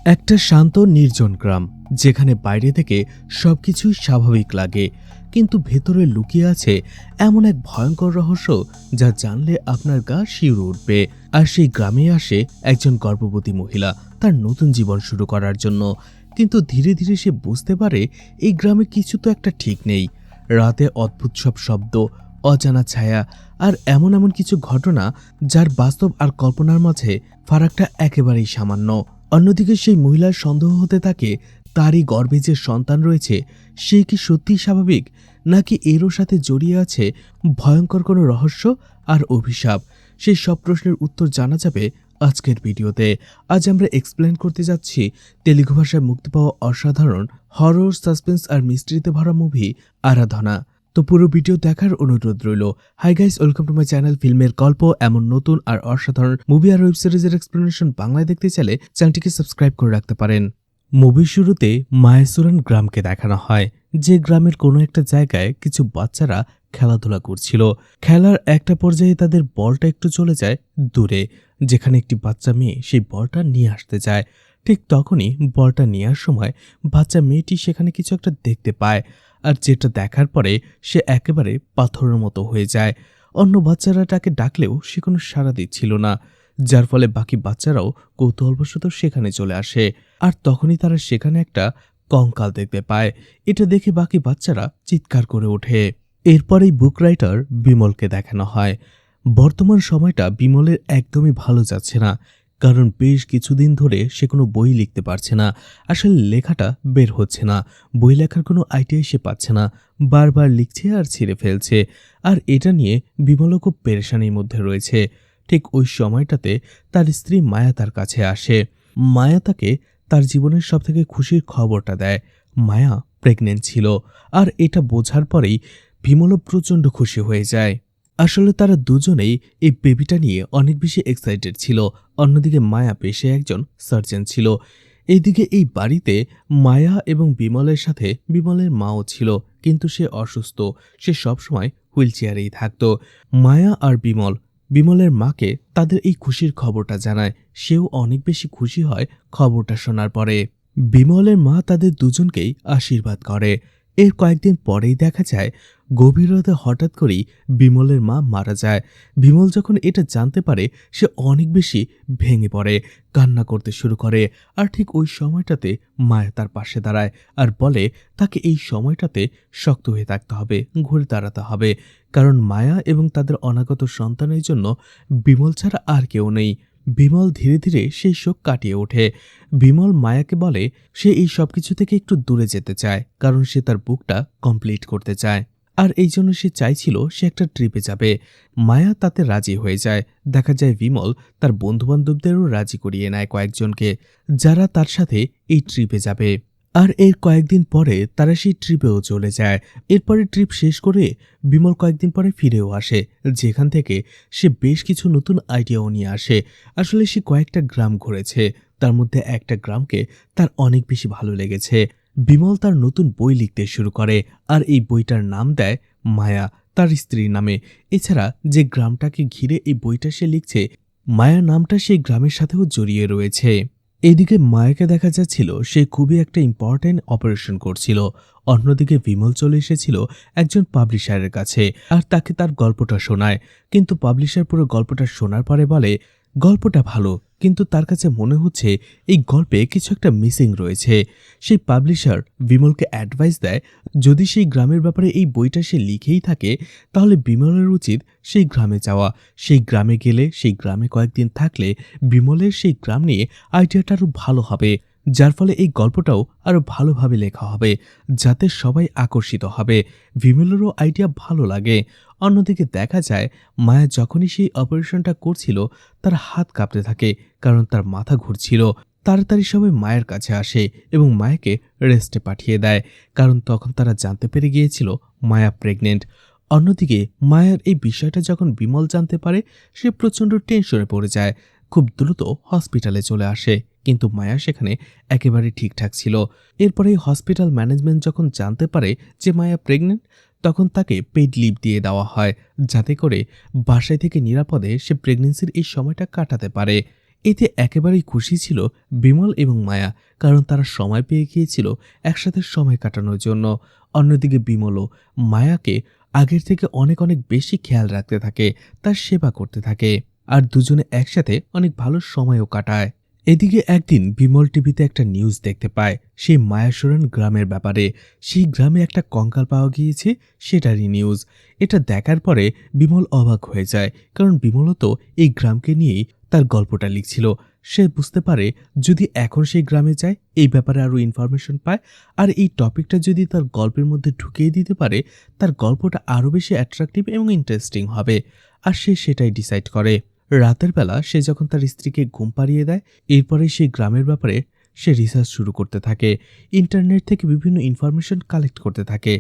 একটা শান্ত নির্জন গ্রাম, যেখানে বাইরে থেকে সবকিছুই স্বাভাবিক লাগে, কিন্তু ভেতরে লুকিয়ে আছে এমন এক ভয়ঙ্কর রহস্য যা জানলে আপনার গা শিউরে উঠবে। আর সেই গ্রামে আসে একজন গর্ভবতী মহিলা তার নতুন জীবন শুরু করার জন্য। কিন্তু ধীরে ধীরে সে বুঝতে পারে এই গ্রামে কিছু তো একটা ঠিক নেই। রাতে অদ্ভুত সব শব্দ, অজানা ছায়া আর এমন এমন কিছু ঘটনা যার বাস্তব আর কল্পনার মাঝে ফারাকটা একেবারেই সামান্য। অন্যদিকে সেই মহিলার সন্দেহ হতে থাকে তারই গর্ভে যে সন্তান রয়েছে সে কি সত্যিই স্বাভাবিক, নাকি এরও সাথে জড়িয়ে আছে ভয়ঙ্কর কোনো রহস্য আর অভিশাপ। সেই সব প্রশ্নের উত্তর জানা যাবে আজকের ভিডিওতে। আজ আমরা এক্সপ্লেন করতে যাচ্ছি তেলুগু ভাষায় মুক্তি পাওয়া অসাধারণ হরর, সাসপেন্স আর মিস্ট্রিতে ভরা মুভি আরাধনা। তো পুরো ভিডিও দেখার অনুরোধ রইল। Hi guys, welcome to my channel. ফিল্মের গল্প, এমন নতুন আর অসাধারণ মুভি আর ওয়েব সিরিজের এক্সপ্লেনেশন বাংলায় দেখতে চাইলে চ্যানেলটিকে সাবস্ক্রাইব করে রাখতে পারেন। মুভির শুরুতে মাহেশ্বরন গ্রামকে দেখানো হয়, যে গ্রামের কোনো একটা জায়গায় কিছু বাচ্চারা খেলাধুলা করছিল। খেলার একটা পর্যায়ে তাদের বলটা একটু চলে যায় দূরে, যেখানে একটি বাচ্চা মেয়ে সেই বলটা নিয়ে আসতে যায়। ঠিক তখনই বলটা নেওয়ার সময় বাচ্চা মেয়েটি সেখানে কিছু একটা দেখতে পায়, আর যেটা দেখার পরে সে একেবারে পাথরের মতো হয়ে যায়। অন্য বাচ্চারা তাকে ডাকলেও সে কোনো সাড়া দিচ্ছিল না, যার ফলে বাকি বাচ্চারাও কৌতূহলবশত সেখানে চলে আসে। আর তখনই তারা সেখানে একটা কঙ্কাল দেখতে পায়। এটা দেখে বাকি বাচ্চারা চিৎকার করে ওঠে। এরপরেই বুক রাইটার বিমলকে দেখানো হয়। বর্তমান সময়টা বিমলের একদমই ভালো যাচ্ছে না, কারণ বেশ কিছুদিন ধরে সে কোনো বই লিখতে পারছে না। আসলে লেখাটা বের হচ্ছে না, বই লেখার কোনো আইডিয়াই সে পাচ্ছে না। বারবার লিখছে আর ছিঁড়ে ফেলছে, আর এটা নিয়ে বিমলও খুব পেরেশানির মধ্যে রয়েছে। ঠিক ওই সময়টাতে তার স্ত্রী মায়া তার কাছে আসে। মায়া তাকে তার জীবনের সবথেকে খুশির খবরটা দেয়। মায়া প্রেগনেন্ট ছিল, আর এটা বোঝার পরেই বিমলও প্রচণ্ড খুশি হয়ে যায়। আসলে তারা দুজনেই এই বেবিটা নিয়ে অনেক বেশি এক্সাইটেড ছিল। অন্যদিকে মায়া পেশায় একজন সার্জন ছিল। এইদিকে এই বাড়িতে মায়া এবং বিমলের সাথে বিমলের মাও ছিল, কিন্তু সে অসুস্থ। সে সবসময় হুইল চেয়ারেই থাকত। মায়া আর বিমলের মাকে তাদের এই খুশির খবরটা জানায়। সেও অনেক বেশি খুশি হয় খবরটা শোনার পরে। বিমলের মা তাদের দুজনকেই আশীর্বাদ করে। এর কয়েকদিন পরেই দেখা যায় গভীর রাতে হঠাৎ করেই বিমলের মা মারা যায়। বিমল যখন এটা জানতে পারে সে অনেক বেশি ভেঙে পড়ে, কান্না করতে শুরু করে। আর ঠিক ওই সময়টাতে মায়া তার পাশে দাঁড়ায় আর বলে তাকে এই সময়টাতে শক্ত হয়ে থাকতে হবে, ঘুরে দাঁড়াতে হবে, কারণ মায়া এবং তাদের অনাগত সন্তানের জন্য বিমল ছাড়া আর কেউ নেই। বিমল ধীরে ধীরে সেই শোক কাটিয়ে ওঠে। বিমল মায়াকে বলে সে এই সবকিছু থেকে একটু দূরে যেতে চায়, কারণ সে তার বুকটা কমপ্লিট করতে চায়। আর এই জন্য সে চাইছিল সে একটা ট্রিপে যাবে। মায়া তাতে রাজি হয়ে যায়। দেখা যায় বিমল তার বন্ধুবান্ধবদেরও রাজি করিয়ে নেয় কয়েকজনকে, যারা তার সাথে এই ট্রিপে যাবে। আর এর কয়েকদিন পরে তারা সেই ট্রিপেও চলে যায়। এরপরে ট্রিপ শেষ করে বিমল কয়েকদিন পরে ফিরেও আসে, যেখান থেকে সে বেশ কিছু নতুন আইডিয়াও নিয়ে আসে। আসলে সে কয়েকটা গ্রাম ঘুরেছে, তার মধ্যে একটা গ্রামকে তার অনেক বেশি ভালো লেগেছে। বিমল তার নতুন বই লিখতে শুরু করে, আর এই বইটার নাম দেয় মায়া, তার স্ত্রীর নামে। এছাড়া যে গ্রামটাকে ঘিরে এই বইটা সে লিখছে, মায়া নামটা সেই গ্রামের সাথেও জড়িয়ে রয়েছে। এদিকে মায়াকে দেখা যাচ্ছিল সে খুবই একটা ইম্পর্টেন্ট অপারেশন করছিল। অন্যদিকে বিমল চলে এসেছিল একজন পাবলিশারের কাছে, আর তাকে তার গল্পটা শোনায়। কিন্তু পাবলিশার পুরো গল্পটা শোনার পরে বলে গল্পটা ভালো, কিন্তু তার কাছে মনে হচ্ছে এই গল্পে কিছু একটা মিসিং রয়েছে। সেই পাবলিশার বিমলকে অ্যাডভাইস দেয়, যদি সেই গ্রামের ব্যাপারে এই বইটা সে লিখেই থাকে তাহলে বিমলের উচিত সেই গ্রামে যাওয়া। সেই গ্রামে গেলে, সেই গ্রামে কয়েকদিন থাকলে বিমলের সেই গ্রাম নিয়ে আইডিয়াটা আরও ভালো হবে, যার ফলে এই গল্পটাও আরও ভালোভাবে লেখা হবে, যাতে সবাই আকর্ষিত হবে। বিমলেরও আইডিয়া ভালো লাগে। অন্যদিকে দেখা যায় মায়া যখনই সেই অপারেশনটা করছিল তার হাত কাঁপতে থাকে, কারণ তার মাথা ঘুরছিল। তাড়াতাড়ি সবাই মায়ের কাছে আসে এবং মায়াকে রেস্টে পাঠিয়ে দেয়, কারণ তখন তারা জানতে পেরে গিয়েছিল মায়া প্রেগনেন্ট। অন্যদিকে মায়ার এই বিষয়টা যখন বিমল জানতে পারে সে প্রচণ্ড টেনশনে পড়ে যায়। খুব দ্রুত হসপিটালে চলে আসে, কিন্তু মায়া সেখানে একেবারে ঠিকঠাক ছিল। এরপরে হসপিটাল ম্যানেজমেন্ট যখন জানতে পারে যে মায়া প্রেগনেন্ট, তখন তাকে পেইড লিভ দিয়ে দেওয়া হয়, যাতে করে বাসায় থেকে নিরাপদে সে প্রেগনেন্সির এই সময়টা কাটাতে পারে। এতে একেবারেই খুশি ছিল বিমল এবং মায়া, কারণ তারা সময় পেয়ে গিয়েছিল একসাথে সময় কাটানোর জন্য। অন্যদিকে বিমলও মায়াকে আগের থেকে অনেক অনেক বেশি খেয়াল রাখতে থাকে, তার সেবা করতে থাকে, আর দুজনে একসাথে অনেক ভালো সময়ও কাটায়। এদিকে একদিন বিমল টিভিতে একটা নিউজ দেখতে পায় সেই মায়াসুরন গ্রামের ব্যাপারে। সেই গ্রামে একটা কঙ্কাল পাওয়া গিয়েছে, সেটারই নিউজ। এটা দেখার পরে বিমল অবাক হয়ে যায়, কারণ বিমলও তো এই গ্রামকে নিয়েই তার গল্পটা লিখছিল। সে বুঝতে পারে যদি এখন সেই গ্রামে যায়, এই ব্যাপারে আরও ইনফরমেশন পায়, আর এই টপিকটা যদি তার গল্পের মধ্যে ঢুকিয়ে দিতে পারে, তার গল্পটা আরও বেশি অ্যাট্রাকটিভ এবং ইন্টারেস্টিং হবে। আর সে সেটাই ডিসাইড করে। রাতের বেলা সে যখন তার স্ত্রীকে ঘুম পাড়িয়ে দেয়, এরপরে সেই গ্রামের ব্যাপারে সে রিসার্চ শুরু করতে থাকে। ইন্টারনেট থেকে বিভিন্ন ইনফরমেশন কালেক্ট করতে থাকে,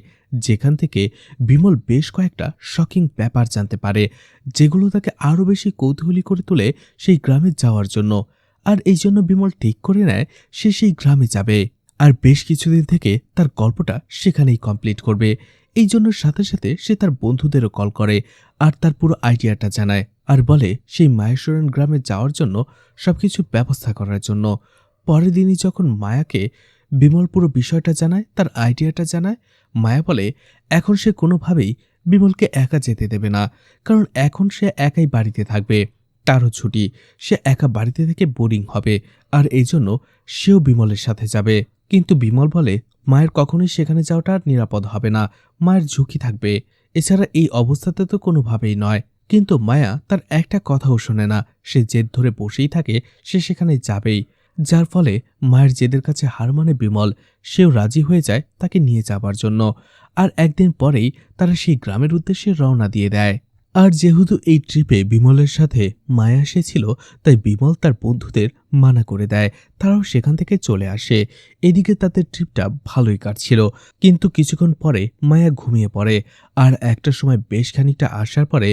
যেখান থেকে বিমল বেশ কয়েকটা শকিং ব্যাপার জানতে পারে, যেগুলো তাকে আরও বেশি কৌতূহলী করে তোলে সেই গ্রামে যাওয়ার জন্য। আর এই জন্য বিমল ঠিক করে নেয় সে সেই গ্রামে যাবে, আর বেশ কিছুদিন থেকে তার গল্পটা সেখানেই কমপ্লিট করবে। এই জন্য সাথে সাথে সে তার বন্ধুদেরও কল করে আর তার পুরো আইডিয়াটা জানায়, আর বলে সেই মায়েশ্বরন গ্রামে যাওয়ার জন্য সবকিছু ব্যবস্থা করার জন্য। পরের দিনই যখন মায়াকে বিমল পুরো বিষয়টা জানায়, তার আইডিয়াটা জানায়, মায়া বলে এখন সে কোনোভাবেই বিমলকে একা যেতে দেবে না, কারণ এখন সে একাই বাড়িতে থাকবে, তারও ছুটি, সে একা বাড়িতে থেকে বোরিং হবে, আর এই জন্য সেও বিমলের সাথে যাবে। কিন্তু বিমল বলে মায়ের কখনোই সেখানে যাওয়াটা আর নিরাপদ হবে না, মায়ের ঝুঁকি থাকবে, এছাড়া এই অবস্থাতে তো কোনোভাবেই নয়। কিন্তু মায়া তার একটা কথাও শোনে না, সে জেদ ধরে বসেই থাকে সে সেখানে যাবেই, যার ফলে মায়ের জেদের কাছে হার মানে বিমল, সেও রাজি হয়ে যায় তাকে নিয়ে যাবার জন্য। আর একদিন পরেই তারা সেই গ্রামের উদ্দেশ্যে রওনা দিয়ে দেয়। আর যেহেতু এই ট্রিপে বিমলের সাথে মায়া এসেছিল, তাই বিমল তার বন্ধুদের মানা করে দেয়, তারাও সেখান থেকে চলে আসে। এদিকে তাদের ট্রিপটা ভালোই কাটছিল, কিন্তু কিছুক্ষণ পরে মায়া ঘুমিয়ে পড়ে। আর একটা সময় বেশ খানিকটা আসার পরে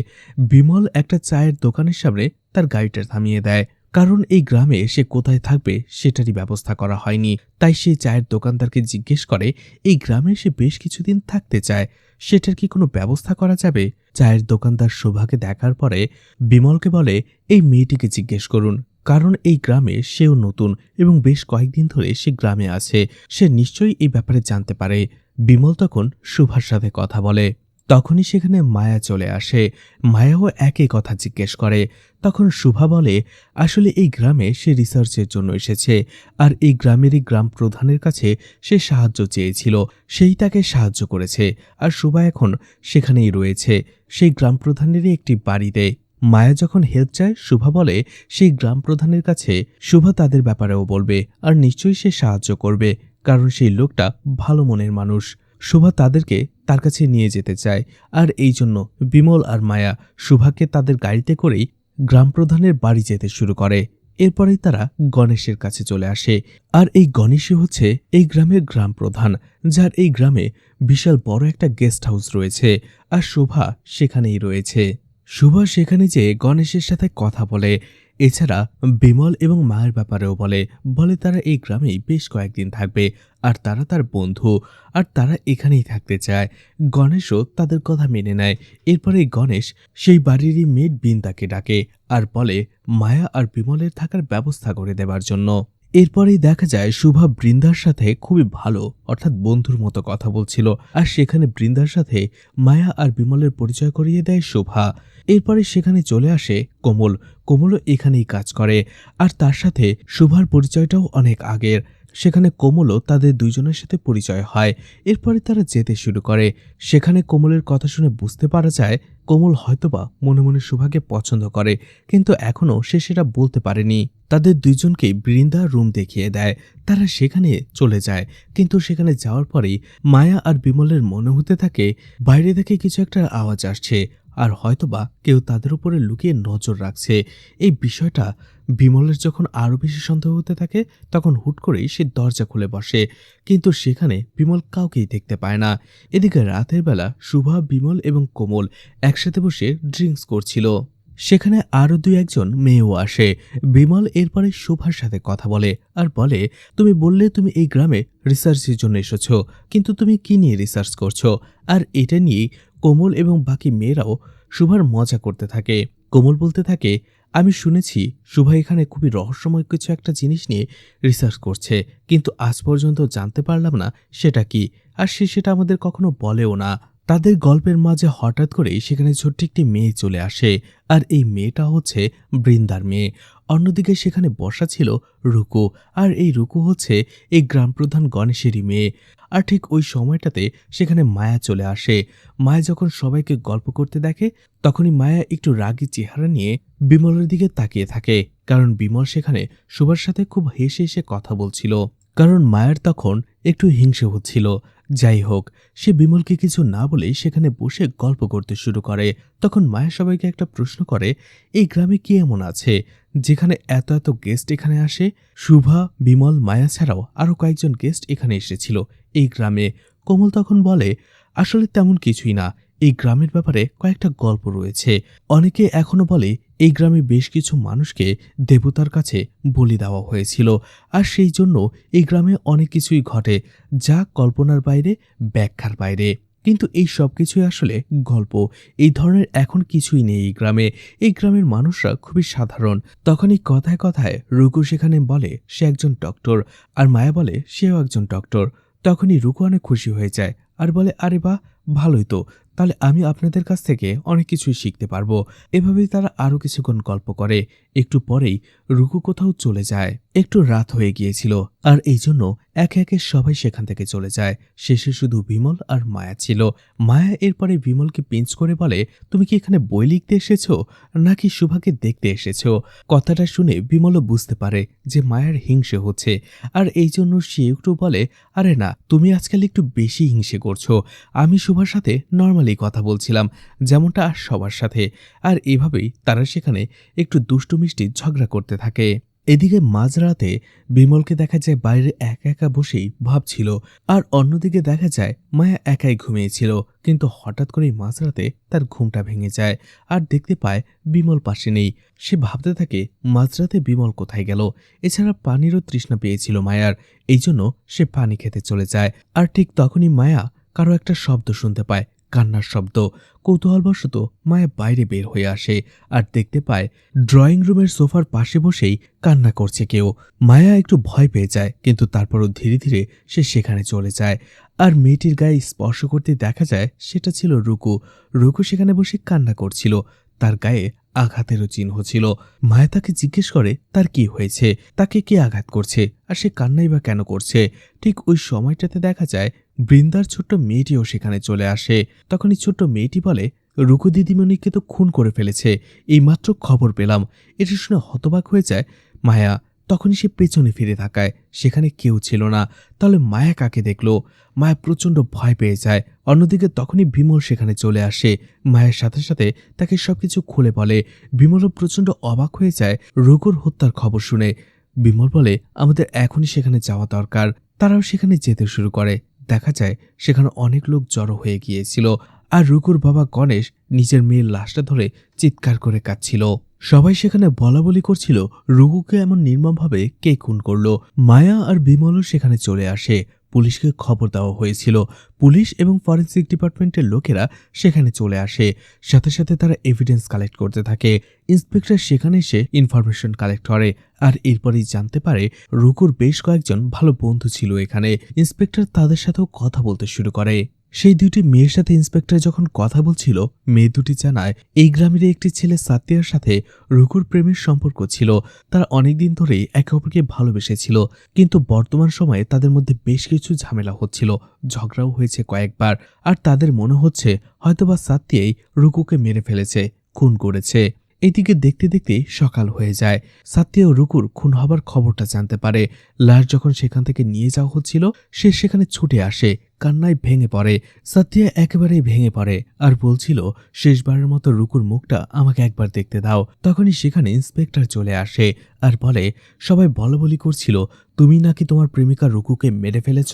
বিমল একটা চায়ের দোকানের সামনে তার গাড়িটা থামিয়ে দেয়, কারণ এই গ্রামে সে কোথায় থাকবে সেটারই ব্যবস্থা করা হয়নি। তাই সে চায়ের দোকানদারকে জিজ্ঞেস করে এই গ্রামে সে বেশ কিছুদিন থাকতে চায়, সেটার কি কোনো ব্যবস্থা করা যাবে। চায়ের দোকানদার শোভাকে দেখার পরে বিমলকে বলে এই মেয়েটিকে জিজ্ঞেস করুন, কারণ এই গ্রামে সেও নতুন এবং বেশ কয়েকদিন ধরে সে গ্রামে আছে, সে নিশ্চয়ই এই ব্যাপারে জানতে পারে। বিমল তখন শোভার সাথে কথা বলে, তখনই সেখানে মায়া চলে আসে। মায়াও একই কথা জিজ্ঞেস করে। তখন শুভা বলে আসলে এই গ্রামে সে রিসার্চের জন্য এসেছে, আর এই গ্রামেরই গ্রাম প্রধানের কাছে সে সাহায্য চেয়েছিল, সেই তাকে সাহায্য করেছে, আর শুভা এখন সেখানেই রয়েছে সেই গ্রাম প্রধানেরই একটি বাড়িতে। মায়া যখন হেল্প চায়, শুভা বলে সেই গ্রাম প্রধানের কাছে শুভা তাদের ব্যাপারেও বলবে, আর নিশ্চয়ই সে সাহায্য করবে, কারণ সেই লোকটা ভালো মনের মানুষ। শুভা তাদেরকে তার কাছে নিয়ে যেতে চায়, আর এই জন্য বিমল আর মায়া শুভাকে তাদের গাড়িতে করেই গ্রাম প্রধানের বাড়ি যেতে শুরু করে। এরপরেই তারা গণেশের কাছে চলে আসে, আর এই গণেশই হচ্ছে এই গ্রামের গ্রাম প্রধান, যার এই গ্রামে বিশাল বড় একটা গেস্ট হাউস রয়েছে, আর শোভা সেখানেই রয়েছে। শুভা সেখানে যেয়ে গণেশের সাথে কথা বলে, এছাড়া বিমল এবং মায়ের ব্যাপারেও বলে বলে তারা এই গ্রামেই বেশ কয়েকদিন থাকবে, আর তারা তার বন্ধু, আর তারা এখানেই থাকতে চায়। গণেশও তাদের কথা মেনে নেয়। এরপরে গণেশ সেই বাড়িরই মেয়ে বৃন্দাকে ডাকে আর বলে মায়া আর বিমলের থাকার ব্যবস্থা করে দেবার জন্য। এরপরেই দেখা যায় শুভা বৃন্দার সাথে খুবই ভালো অর্থাৎ বন্ধুর মতো কথা বলছিল, আর সেখানে বৃন্দার সাথে মায়া আর বিমলের পরিচয় করিয়ে দেয় শোভা। এরপরে সেখানে চলে আসে কোমল, কোমলও এখানেই কাজ করে, আর তার সাথে শুভার পরিচয়টাও অনেক আগের। সেখানে কোমলও তাদের দুইজনের সাথে পরিচয় হয়। এরপরে তারা যেতে শুরু করে। সেখানে কোমলের কথা শুনে বুঝতে পারা যায় কোমল হয়তোবা মনে মনে শুভাকে পছন্দ করে, কিন্তু এখনও সে সেটা বলতে পারেনি। তাদের দুইজনকেই বৃন্দা রুম দেখিয়ে দেয়, তারা সেখানে চলে যায়। কিন্তু সেখানে যাওয়ার পরেই মায়া আর বিমলের মনে হতে থাকে বাইরে থেকে কিছু একটা আওয়াজ আসছে, আর হয়তোবা কেউ তাদের উপরে লুকিয়ে নজর রাখছে। এই বিষয়টা বিমলের যখন আরও বেশি সন্দেহ হতে থাকে, তখন হুট করেই সে দরজা খুলে বসে, কিন্তু সেখানে বিমল কাউকেই দেখতে পায় না। এদিকে রাতের বেলা শুভা, বিমল এবং কোমল একসাথে বসে ড্রিঙ্কস করছিল। সেখানে আরও দুই একজন মেয়েও আসে। বিমল এরপরে শুভার সাথে কথা বলে আর বলে তুমি বললে তুমি এই গ্রামে রিসার্চের জন্য এসেছো, কিন্তু তুমি কি নিয়ে রিসার্চ করছো? আর এটা নিয়েই কোমল এবং বাকি মেয়েরাও শুভার মজা করতে থাকে। কোমল বলতে থাকে আমি শুনেছি শুভা এখানে খুবই রহস্যময় কিছু একটা জিনিস নিয়ে রিসার্চ করছে, কিন্তু আজ পর্যন্ত জানতে পারলাম না সেটা কি, আর সে সেটা আমাদের কখনো বলেও না। তাদের গল্পের মাঝে হঠাৎ করেই সেখানে ছোট্ট একটি মেয়ে চলে আসে, আর এই মেয়েটা হচ্ছে বৃন্দার মেয়ে। অন্যদিকে সেখানে বসা ছিল রুকু, আর এই রুকু হচ্ছে এই গ্রাম প্রধান গণেশেরই মেয়ে। আর ঠিক ওই সময়টাতে সেখানে মায়া চলে আসে। মায়া যখন সবাইকে গল্প করতে দেখে, তখনই মায়া একটু রাগী চেহারা নিয়ে বিমলের দিকে তাকিয়ে থাকে, কারণ বিমল সেখানে সুভার সাথে খুব হেসে হেসে কথা বলছিল। কারণ মায়ের তখন একটু হিংসে হচ্ছিল। যাই হোক, সে বিমলকে কিছু না বলেই সেখানে বসে গল্প করতে শুরু করে। তখন মায়া সবাইকে একটা প্রশ্ন করে, এই গ্রামে কি এমন আছে যেখানে এত এত গেস্ট এখানে আসে? শুভা, বিমল, মায়া ছাড়াও আরো কয়েকজন গেস্ট এখানে এসেছিল এই গ্রামে। কোমল তখন বলে, আসলে তেমন কিছুই না, এই গ্রামের ব্যাপারে কয়েকটা গল্প রয়েছে। অনেকে এখনো বলে এই গ্রামে বেশ কিছু মানুষকে দেবতার কাছে বলি দেওয়া হয়েছিল, আর সেই জন্য এই গ্রামে অনেক কিছুই ঘটে যা কল্পনার বাইরে, ব্যাখ্যার বাইরে। কিন্তু এই সব কিছুই আসলে গল্প। এই ধরনের এখন কিছুই নেই এই গ্রামে। এই গ্রামের মানুষরা খুবই সাধারণ। তখনই কথায় কথায় রুকু সেখানে বলে সে একজন ডক্টর, আর মায়া বলে সেও একজন ডক্টর। তখনই রুকু অনেক খুশি হয়ে যায় আর বলে, আরে বাহ, ভালোই তো, তাহলে আমি আপনাদের কাছ থেকে অনেক কিছুই শিখতে পারবো। এভাবেই তারা আরো কিছুক্ষণ গল্প করে। একটু পরেই রুকু কোথাও চলে যায়। একটু রাত হয়ে গিয়েছিল, আর এই জন্য একে একে সবাই সেখান থেকে চলে যায়। শেষে শুধু বিমল আর মায়া ছিল। মায়া এরপরে বিমলকে পিঞ্চ করে বলে, তুমি কি এখানে বই লিখতে এসেছো নাকি শুভাকে দেখতে এসেছো? কথাটা শুনে বিমলও বুঝতে পারে যে মায়ার হিংসে হচ্ছে, আর এই জন্য সে একটু বলে, আরে না, তুমি আজকাল একটু বেশি হিংসে করছো। আমি শুভার সাথে নর্মালি কথা বলছিলাম, যেমনটা আর সবার সাথে। আর এভাবেই তারা সেখানে একটু দুষ্টু মিষ্টি ঝগড়া করতে থাকে। এদিকে মাঝরাতে বিমলকে দেখা যায় বাইরে একা একা বসেই ভাবছিল, আর অন্যদিকে দেখা যায় মায়া একাই ঘুমিয়েছিল। কিন্তু হঠাৎ করেই মাঝরাতে তার ঘুমটা ভেঙে যায়, আর দেখতে পায় বিমল পাশে নেই। সে ভাবতে থাকে মাঝরাতে বিমল কোথায় গেল। এছাড়া পানিরও তৃষ্ণা পেয়েছিল মায়ার, এই জন্য সে পানি খেতে চলে যায়। আর ঠিক তখনই মায়া কারো একটা শব্দ শুনতে পায়, কান্নার শব্দ। কৌতূহলবশত মায়া বাইরে বের হয়ে আসে, আর দেখতে পায় ড্রয়িং রুমের সোফার পাশে বসেই কান্না করছে কেউ। মায়া একটু ভয় পেয়ে যায়, কিন্তু তারপরও ধীরে ধীরে সে সেখানে চলে যায়। আর মেয়েটির গায়ে স্পর্শ করতে দেখা যায় সেটা ছিল রুকু। রুকু সেখানে বসে কান্না করছিল, তার গায়ে আঘাতেরও চিহ্ন ছিল। মায়া তাকে জিজ্ঞেস করে তার কি হয়েছে, তাকে কে আঘাত করছে, আর সে কান্নাই বা কেন করছে। ঠিক ওই সময়টাতে দেখা যায় বৃন্দার ছোট্ট মেয়েটিও সেখানে চলে আসে। তখনই ছোট্ট মেয়েটি বলে, রুকু দিদিমণিকে তো খুন করে ফেলেছে, এইমাত্র খবর পেলাম। এটা শুনে হতবাক হয়ে যায় মায়া। তখনই সে পেছনে ফিরে তাকায়, সেখানে কেউ ছিল না। তাহলে মায়া কাকে দেখলো? মায়া প্রচন্ড ভয় পেয়ে যায়। অন্যদিকে তখনই বিমল সেখানে চলে আসে। মায়ের সাথে সাথে তাকে সবকিছু খুলে বলে। বিমলও প্রচন্ড অবাক হয়ে যায় রুকুর হত্যার খবর শুনে। বিমল বলে, আমাদের এখনই সেখানে যাওয়া দরকার। তারাও সেখানে যেতে শুরু করে। দেখা যায় সেখানে অনেক লোক জড়ো হয়ে গিয়েছিল, আর রুকুর বাবা গণেশ নিজের মেয়ের লাশটা ধরে চিৎকার করে কাঁদছিল। সবাই সেখানে বলাবলি করছিল রুকুকে এমন নির্মমভাবে কে খুন করলো। মায়া আর বিমলও সেখানে চলে আসে। পুলিশকে খবর দেওয়া হয়েছিল। পুলিশ এবং ফরেনসিক ডিপার্টমেন্টের লোকেরা সেখানে চলে আসে। সাথে সাথে তারা এভিডেন্স কালেক্ট করতে থাকে। ইন্সপেক্টর সেখানে এসে ইনফরমেশন কালেক্ট করে, আর এরপরেই জানতে পারে রুকুর বেশ কয়েকজন ভালো বন্ধু ছিল এখানে। ইন্সপেক্টর তাদের সাথেও কথা বলতে শুরু করে। সেই দুটি মেয়ের সাথে ইন্সপেক্টর যখন কথা বলছিল, মেয়ে দুটি জানায় এই গ্রামের একটি ছেলে সাতিয়ার সাথে রুকুর প্রেমের সম্পর্ক ছিল। তারা অনেকদিন ধরেই একে অপরকে ভালোবেসেছিল, কিন্তু বর্তমান সময়ে তাদের মধ্যে বেশ কিছু ঝামেলা হচ্ছিল, ঝগড়াও হয়েছে কয়েকবার। আর তাদের মনে হচ্ছে হয়তোবা সাতিয়াই রুকুকে মেরে ফেলেছে, খুন করেছে। এইদিকে দেখতে দেখতে সকাল হয়ে যায়। সাতিয়া ও রুকুর খুন হবার খবরটা জানতে পারে। লাশ যখন সেখান থেকে নিয়ে যাওয়া হচ্ছিল, সে সেখানে ছুটে আসে, কান্নায় ভেঙে পড়ে। সাতিয়া একেবারেই ভেঙে পড়ে আর বলছিল, শেষবারের মতো রুকুর মুখটা আমাকে একবার দেখতে দাও। তখনই সেখানে ইন্সপেক্টর চলে আসে আর বলে, সবাই বলাবলি করছিল তুমি নাকি তোমার প্রেমিকা রুকুকে মেরে ফেলেছ।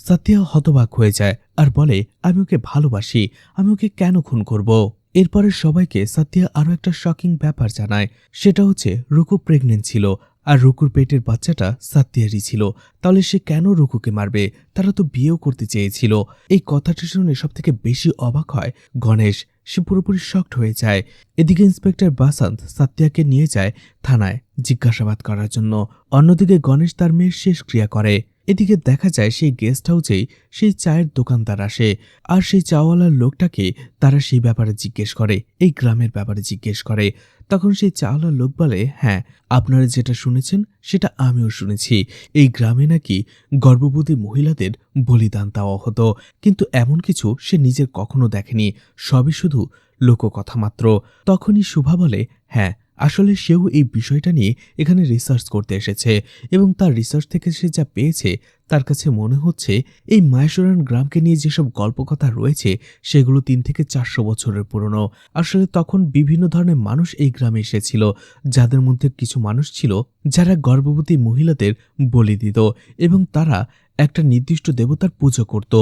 সাতিয়া হতবাক হয়ে যায় আর বলে, আমি ওকে ভালোবাসি, আমি ওকে কেন খুন করব? এরপরে সবাইকে সাতিয়া আরো একটা শকিং ব্যাপার জানায়। সেটা হচ্ছে রুকু প্রেগনেন্ট ছিল, আর রুকুর পেটের বাচ্চাটা সাত্তিয়ারই ছিল। তাহলে সে কেন রুকুকে মারবে? তারা তো বিয়েও করতে চেয়েছিল। এই কথাটা শুনে সবথেকে বেশি অবাক হয় গণেশ। সে পুরোপুরি শকড হয়ে যায়। এদিকে ইন্সপেক্টর বাসন্ত সাত্যাকে নিয়ে যায় থানায় জিজ্ঞাসাবাদ করার জন্য। অন্যদিকে গণেশ তার মেয়ের শেষক্রিয়া করে। এদিকে দেখা যায় সেই গেস্ট হাউসেই সেই চায়ের দোকানদার আসে, আর সেই চাওয়ালার লোকটাকে তারা সেই ব্যাপারে জিজ্ঞেস করে, এই গ্রামের ব্যাপারে জিজ্ঞেস করে। তখন সেই চাওয়ালার লোক বলে, হ্যাঁ, আপনারা যেটা শুনেছেন সেটা আমিও শুনেছি। এই গ্রামে নাকি গর্ভবতী মহিলাদের বলিদান দেওয়া হতো, কিন্তু এমন কিছু সে নিজের কখনো দেখেনি, সবই শুধু লোককথা মাত্র। তখনই শুভা বলে, হ্যাঁ, আসলে সেও এই বিষয়টা নিয়ে এখানে রিসার্চ করতে এসেছে, এবং তার রিসার্চ থেকে সে যা পেয়েছে তার কাছে মনে হচ্ছে এই মাহেশ্বরান গ্রামকে নিয়ে যেসব গল্পকথা রয়েছে সেগুলো 3 থেকে 400 বছরের পুরনো। আসলে তখন বিভিন্ন ধরনের মানুষ এই গ্রামে এসেছিল, যাদের মধ্যে কিছু মানুষ ছিল যারা গর্ভবতী মহিলাদের বলি দিত, এবং তারা একটা নির্দিষ্ট দেবতার পুজো করত,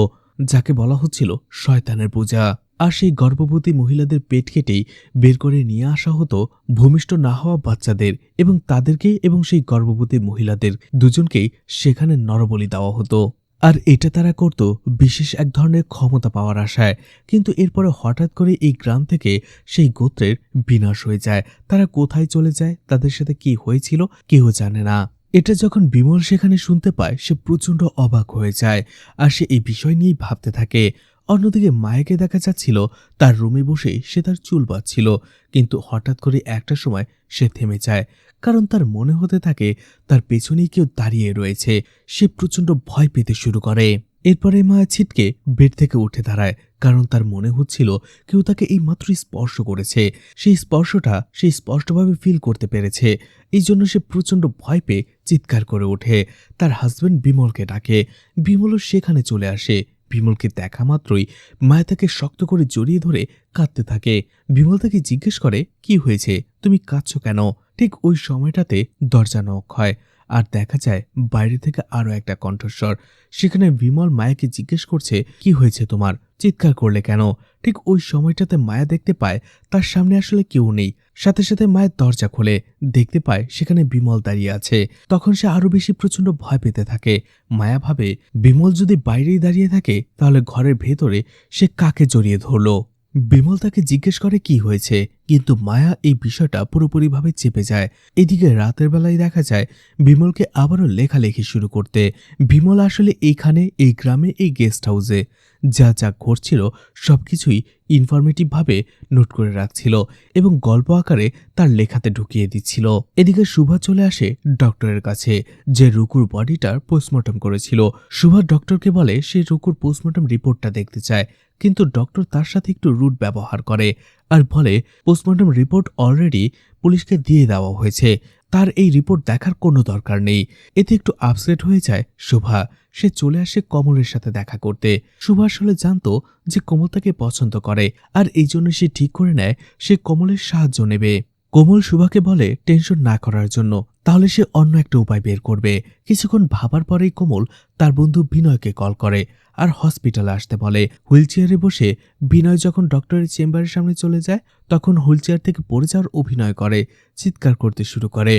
যাকে বলা হচ্ছিল শয়তানের পূজা। আর সেই গর্ভবতী মহিলাদের পেট কেটেই বের করে নিয়ে আসা হতো ভূমিষ্ঠ না হওয়া বাচ্চাদের, এবং তাদেরকে এবং সেই গর্ভবতী মহিলাদের দুজনকেই সেখানে নরবলি দেওয়া হতো। আর এটা তারা করত বিশেষ এক ধরনের ক্ষমতা পাওয়ার আশায়। কিন্তু এরপরে হঠাৎ করে এই গ্রাম থেকে সেই গোত্রের বিনাশ হয়ে যায়। তারা কোথায় চলে যায়, তাদের সাথে কি হয়েছিল কেউ জানে না। এটা যখন বিমল সেখানে শুনতে পায় সে প্রচণ্ড অবাক হয়ে যায়, আর সে এই বিষয় নিয়েই ভাবতে থাকে। অন্যদিকে মায়াকে দেখা যাচ্ছিল তার রুমে বসে সে তার চুল বাঁধছিল, কিন্তু হঠাৎ করে একটা সময় সে থেমে যায়, কারণ তার মনে হতে থাকে তার পেছনেই কেউ দাঁড়িয়ে রয়েছে। সে প্রচণ্ড ভয় পেতে শুরু করে। এরপরে মায়া ছিটকে বেড থেকে উঠে দাঁড়ায়, কারণ তার মনে হচ্ছিল কেউ তাকে এই মাত্রই স্পর্শ করেছে। সেই স্পর্শটা সে স্পষ্টভাবে ফিল করতে পেরেছে। এই জন্য সে প্রচণ্ড ভয় পেয়ে চিৎকার করে ওঠে। তার হাজবেন্ড বিমলকে ডাকে। বিমলও সেখানে চলে আসে। বিমলকে দেখা মাত্রই মায়া তাকে শক্ত করে জড়িয়ে ধরে কাঁদতে থাকে। বিমল তাকে জিজ্ঞেস করে, কি হয়েছে, তুমি কাঁদছো কেন? ঠিক ওই সময়টাতে দরজা নক হয়, আর দেখা যায় বাইরে থেকে আরো একটা কণ্ঠস্বর। সেখানে বিমল মায়াকে জিজ্ঞেস করছে, কি হয়েছে তোমার, চিৎকার করলে কেন? ঠিক ওই সময়টাতে মায়া দেখতে পায় তার সামনে আসলে কেউ নেই। সাথে সাথে মায়ের দরজা খোলে, দেখতে পায় সেখানে বিমল দাঁড়িয়ে আছে। তখন সে আরো বেশি প্রচন্ড ভয় পেতে থাকে। মায়া ভাবে, বিমল যদি বাইরেই দাঁড়িয়ে থাকে তাহলে ঘরের ভেতরে সে কাকে জড়িয়ে ধরলো। বিমল তাকে জিজ্ঞেস করে কি হয়েছে, কিন্তু মায়া এই বিষয়টা পুরোপুরিভাবে চেপে যায়। এদিকে রাতের বেলায় দেখা যায় বিমলকে আবারও লেখালেখি শুরু করতে। বিমল আসলে এইখানে এই গ্রামে এই গেস্ট হাউসে যা যা ঘটছিল সবকিছুই ইনফরমেটিভ ভাবে নোট করে রাখছিল, এবং গল্প আকারে তার লেখাতে ঢুকিয়ে দিচ্ছিল। এদিকে সুভা চলে আসে ডক্টরের কাছে, যে রুকুর বডিটার পোস্টমর্টম করেছিল। সুভা ডক্টরকে বলে সে রুকুর পোস্টমর্টম রিপোর্টটা দেখতে চায়, কিন্তু ডক্টর তার সাথে একটু রুড ব্যবহার করে আর বলে পোস্টমর্টম রিপোর্ট অলরেডি পুলিশকে দিয়ে দেওয়া হয়েছে, তার এই রিপোর্ট দেখার কোনো দরকার নেই। এতে একটু আপসেট হয়ে যায় শুভা। সে চলে আসে কমলের সাথে দেখা করতে। শুভা আসলে জানতো যে কমল তাকে পছন্দ করে, আর এই জন্য সে ঠিক করে নেয় সে কমলের সাহায্য নেবে। কোমল শুভাকে বলে টেনশন না করার জন্য, তাহলে সে অন্য একটা উপায় বের করবে। কিছুক্ষণ ভাবার পরেই কোমল তার বন্ধু বিনয়কে কল করে আর হসপিটালে আসতে বলে। হুইলচেয়ারে বসে বিনয় যখন ডক্টরের চেম্বারের সামনে চলে যায়, তখন হুইলচেয়ার থেকে পড়ে যাওয়ার অভিনয় করে, চিৎকার করতে শুরু করে।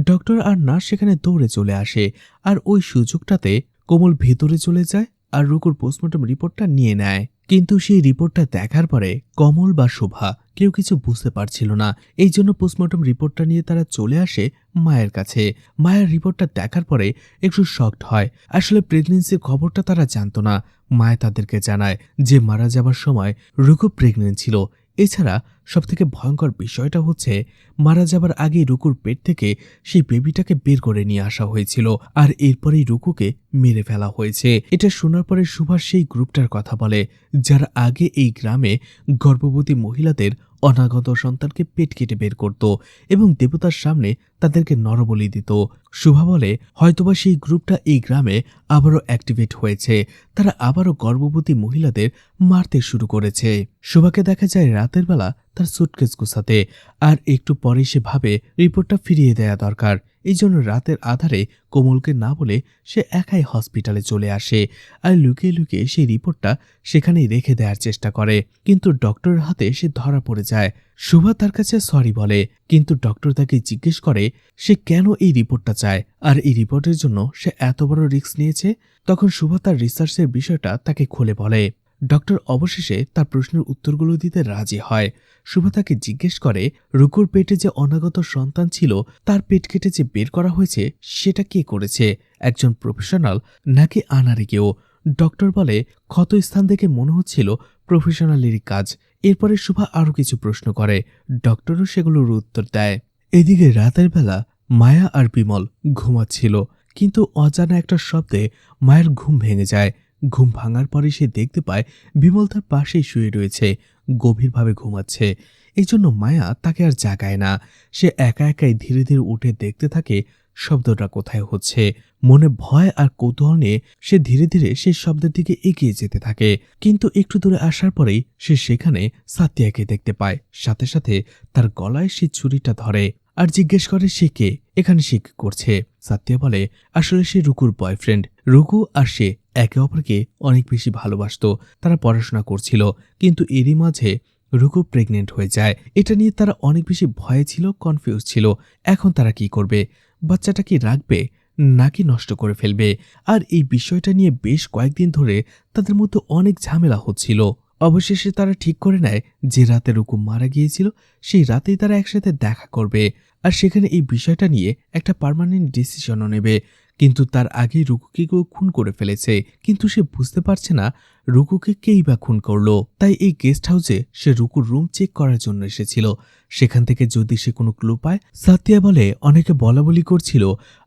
ডক্টর আর নার্স সেখানে দৌড়ে চলে আসে, আর ওই সুযোগটাতে কোমল ভেতরে চলে যায় আর রুকুর পোস্টমর্টম রিপোর্টটা নিয়ে নেয়। কিন্তু সেই রিপোর্টটা দেখার পরে কমল বা শোভা কেউ কিছু বুঝতে পারছিল না। এই জন্য পোস্টমর্টম রিপোর্টটা নিয়ে তারা চলে আসে মায়ের কাছে। মায়ের রিপোর্টটা দেখার পরে একটু শকড হয়। আসলে প্রেগনেন্সির খবরটা তারা জানতো না। মায়া তাদেরকে জানায় যে মারা যাবার সময় রুকু প্রেগনেন্ট ছিল। এছাড়া সবথেকে ভয়ঙ্কর বিষয়টা হচ্ছে মারা যাবার আগেই রুকুর পেট থেকে সেই বেবিটাকে বের করে নিয়ে আসা হয়েছিল, আর এরপরেই রুকুকে মেরে ফেলা হয়েছে। এটা শোনার পরে সুভাষ সেই গ্রুপটার কথা বলে যারা আগে এই গ্রামে গর্ভবতী মহিলাদের অনাগত সন্তানকে পেট কেটে বের করত এবং দেবতার সামনে তাদেরকে নরবলি দিত। শুভা বলে হয়তোবা সেই গ্রুপটা এই গ্রামে আবারও অ্যাক্টিভেট হয়েছে, তারা আবারও গর্ভবতী মহিলাদের মারতে শুরু করেছে। শুভাকে দেখা যায় রাতের বেলা তার সুটকেস গুছাতে, আর একটু পরে সে ভাবে রিপোর্টটা ফিরিয়ে দেয়া দরকার। এই জন্য রাতের আধারে কোমলকে না বলে সে একাই হসপিটালে চলে আসে আর লুকিয়ে লুকিয়ে সেই রিপোর্টটা সেখানেই রেখে দেওয়ার চেষ্টা করে। কিন্তু ডক্টরের হাতে সে ধরা পড়ে যায়। শুভা তার কাছে সরি বলে, কিন্তু ডক্টর তাকে জিজ্ঞেস করে সে কেন এই রিপোর্টটা চায় আর এই রিপোর্টের জন্য সে এত বড় রিস্ক নিয়েছে। তখন শুভা তার রিসার্চের বিষয়টা তাকে খুলে বলে। ডক্টর অবশেষে তার প্রশ্নের উত্তরগুলো দিতে রাজি হয়। শুভা তাকে জিজ্ঞেস করে রুকুর পেটে যে অনাগত সন্তান ছিল তার পেট কেটে যে বের করা হয়েছে সেটা কে করেছে, একজন প্রফেশনাল নাকি আনারে কেউ। ডক্টর বলে ক্ষত স্থান দেখে মনে হচ্ছিল প্রফেশনালেরই কাজ। এরপরে শুভা আরও কিছু প্রশ্ন করে, ডক্টরও সেগুলোর উত্তর দেয়। এদিকে রাতের বেলা মায়া আর বিমল ঘুমাচ্ছিল, কিন্তু অজানা একটা শব্দে মায়ের ঘুম ভেঙে যায়। ঘুম ভাঙার পরে সে দেখতে পায় বিমল তার পাশেই শুয়ে রয়েছে, গভীরভাবে ঘুমাচ্ছে। এই জন্য মায়া তাকে আর জাগায় না। সে একা একাই ধীরে ধীরে উঠে দেখতে থাকে শব্দটা কোথায় হচ্ছে। মনে ভয় আর কৌতূহল নিয়ে সে ধীরে ধীরে সেই শব্দের দিকে এগিয়ে যেতে থাকে। কিন্তু একটু দূরে আসার পরেই সে সেখানে সাতিয়াকে দেখতে পায়। সাথে সাথে তার গলায় সে ছুরিটা ধরে আর জিজ্ঞেস করে সে কে, এখানে সে কি করছে। সাতিয়া বলে আসলে সে রুকুর বয়ফ্রেন্ড। রুকু আর সে একে অপরকে অনেক বেশি ভালোবাসতো। তারা পড়াশোনা করছিল, কিন্তু এরই মাঝে রুকু প্রেগনেন্ট হয়ে যায়। এটা নিয়ে তারা অনেক বেশি ভয়ে ছিল, কনফিউজ ছিল। এখন তারা কি করবে, বাচ্চাটা কি রাখবে নাকি নষ্ট করে ফেলবে। আর এই বিষয়টা নিয়ে বেশ কয়েকদিন ধরে তাদের মধ্যে অনেক ঝামেলা হচ্ছিল। অবশেষে তারা ঠিক করে নেয় যে রাতে রুকু মারা গিয়েছিল সেই রাতেই তারা একসাথে দেখা করবে আর সেখানে এই বিষয়টা নিয়ে একটা পার্মানেন্ট ডিসিশনও নেবে। কিন্তু তার আগেই রুকুকে কেউ খুন করে ফেলেছে, কিন্তু সে বুঝতে পারছে না রুকুকে কেই বা খুন করলো। তাই এই গেস্ট হাউসে সে রুকুর রুম চেক করার জন্য এসেছিল। সেখান থেকে যদি সে কোনো ক্লু পায়। সাতিয়া বলে অনেকে বলাবলি করছিল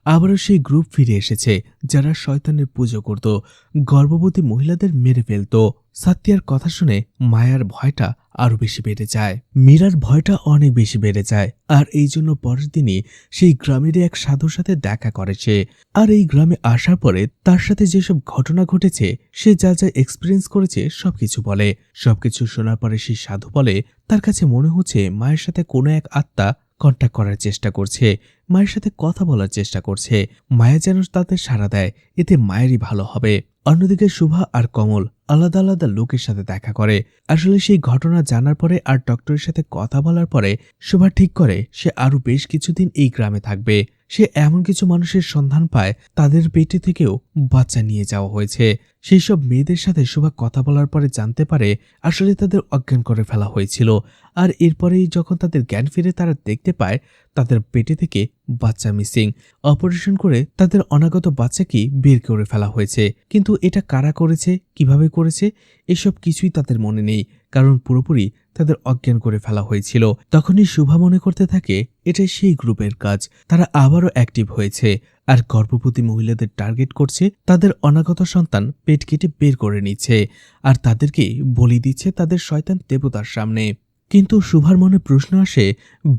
আবারও সেই গ্রুপ ফিরে এসেছে যারা শয়তানের পুজো করত, গর্ভবতী মহিলাদের মেরে ফেলত। সাতিয়ার কথা শুনে মায়ার ভয়টা আরো বেশি বেড়ে যায়, মীরার ভয়টা অনেক বেশি বেড়ে যায়। আর এই জন্য পরের দিনই সেই গ্রামেরই এক সাধুর সাথে দেখা করে সে। আর এই গ্রামে আসার পরে তার সাথে যেসব ঘটনা ঘটেছে, সে যা যা এক্সপিরিয়েন্স করেছে সবকিছু বলে। সবকিছু শোনার পরে সেই সাধু বলে তার কাছে মনে হচ্ছে মায়ের সাথে কোনো এক আত্মা কন্ট্যাক্ট করার চেষ্টা করছে, মায়ের সাথে কথা বলার চেষ্টা করছে। মায়া যেন তাদের সাড়া দেয়, এতে মায়েরই ভালো হবে। অন্যদিকে শুভা আর কমল আলাদা আলাদা লোকের সাথে দেখা করে। আসলে সেই ঘটনা জানার পরে আর ডক্টরের সাথে কথা বলার পরে শুভা ঠিক করে সে আরো বেশ কিছুদিন এই গ্রামে থাকবে। সে এমন কিছু মানুষের সন্ধান পায় তাদের পেটে থেকেও বাচ্চা নিয়ে যাওয়া হয়েছে। সেই সব মেয়েদের সাথে শুভা কথা বলার পরে জানতে পারে আসলে তাদের অজ্ঞান করে ফেলা হয়েছিল। আর এরপরেই যখন তাদের জ্ঞান ফিরে তারা দেখতে পায় তাদের পেটে থেকে বাচ্চা মিসিং। অপারেশন করে তাদের অনাগত বাচ্চাকে বের করে ফেলা হয়েছে, কিন্তু এটা কারা করেছে, কিভাবে করেছে এসব কিছুই তাদের মনে নেই, কারণ পুরোপুরি তাদের অজ্ঞান করে ফেলা হয়েছিল। তখনই শুভা মনে করতে থাকে এটাই সেই গ্রুপের কাজ। তারা আবারও অ্যাক্টিভ হয়েছে আর গর্ভবতী মহিলাদের টার্গেট করছে, তাদের অনাগত সন্তান পেট কেটে বের করে নিচ্ছে আর তাদেরকে বলি দিচ্ছে তাদের শয়তান দেবতার সামনে। কিন্তু শুভার মনে প্রশ্ন আসে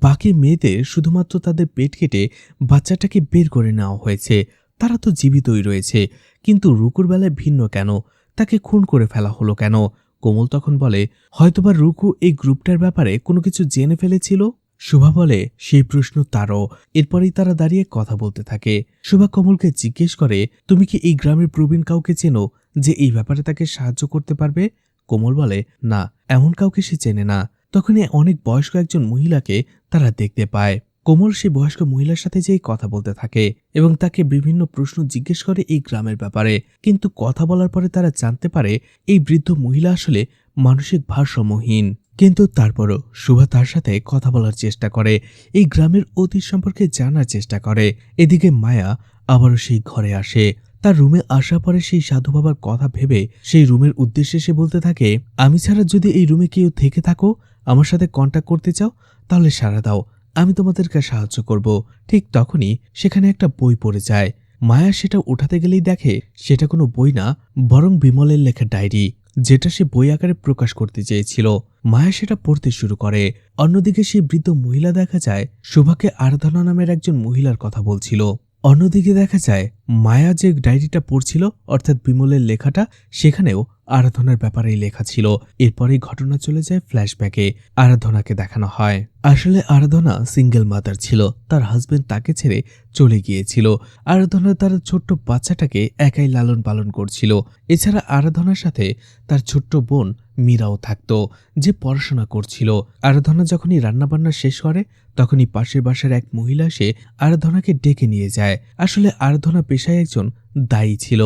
বাকি মেয়েদের শুধুমাত্র তাদের পেট কেটে বাচ্চাটাকে বের করে নেওয়া হয়েছে, তারা তো জীবিতই রয়েছে, কিন্তু রুকুর বেলায় ভিন্ন কেন, তাকে খুন করে ফেলা হলো কেন। কোমল তখন বলে হয়তোবা রুকু এই গ্রুপটার ব্যাপারে কোনো কিছু জেনে ফেলেছিল। শুভা বলে সেই প্রশ্ন তারও। এরপরেই তারা দাঁড়িয়ে কথা বলতে থাকে। শুভা কমলকে জিজ্ঞেস করে তুমি কি এই গ্রামের প্রবীণ কাউকে চেনো যে এই ব্যাপারে তাকে সাহায্য করতে পারবে। কোমল বলে না, এমন কাউকে সে চেনে না। তখনই অনেক বয়স্ক একজন মহিলাকে তারা দেখতে পায়। কোমল সেই বয়স্ক মহিলার সাথে যেই কথা বলতে থাকে এবং তাকে বিভিন্ন প্রশ্ন জিজ্ঞেস করে এই গ্রামের ব্যাপারে, কিন্তু কথা বলার পরে তারা জানতে পারে এই বৃদ্ধ মহিলা আসলে মানসিক ভারসাম্যহীন। কিন্তু তারপরও শুভা তার সাথে কথা বলার চেষ্টা করে, এই গ্রামের অতীত সম্পর্কে জানার চেষ্টা করে। এদিকে মায়া আবারও সেই ঘরে আসে। তার রুমে আসার পরে সেই সাধু বাবার কথা ভেবে সেই রুমের উদ্দেশ্যে সে বলতে থাকে আমি ছাড়া যদি এই রুমে কেউ থেকে থাকো, আমার সাথে কন্ট্যাক্ট করতে চাও, তাহলে সাড়া দাও, আমি তোমাদেরকে সাহায্য করব। ঠিক তখনই সেখানে একটা বই পড়ে যায়। মায়া সেটা উঠাতে গেলেই দেখে সেটা কোনো বই না, বরং বিমলের লেখা ডায়েরি, যেটা সে বই আকারে প্রকাশ করতে চেয়েছিল। মায়া সেটা পড়তে শুরু করে। অন্যদিকে সেই বৃদ্ধ মহিলা দেখা যায় শুভাকে আরাধনা নামের একজন মহিলার কথা বলছিল। অন্যদিকে দেখা যায় মায়া যে ডায়েরিটা পড়ছিল অর্থাৎ বিমলের লেখাটা, সেখানেও আরাধনার ব্যাপারেই লেখা ছিল। এরপরেই ঘটনা চলে যায় ফ্ল্যাশব্যাকে। আরাধনাকে দেখানো হয় আসলে আরাধনা সিঙ্গেল মাদার ছিল, তার হাজবেন্ড তাকে ছেড়ে চলে গিয়েছিল। আরাধনা তার ছোট্ট বাচ্চাটাকে একাই লালন পালন করছিল। এছাড়া আরাধনার সাথে তার ছোট্ট বোন মীরাও থাকতো, যে পড়াশোনা করছিল। আরাধনা যখনই রান্নাবান্না শেষ করে তখনই পাশের বাসার এক মহিলা এসে আরাধনাকে ডেকে নিয়ে যায়। আসলে আরাধনা পেশায় একজন দায়ী ছিল।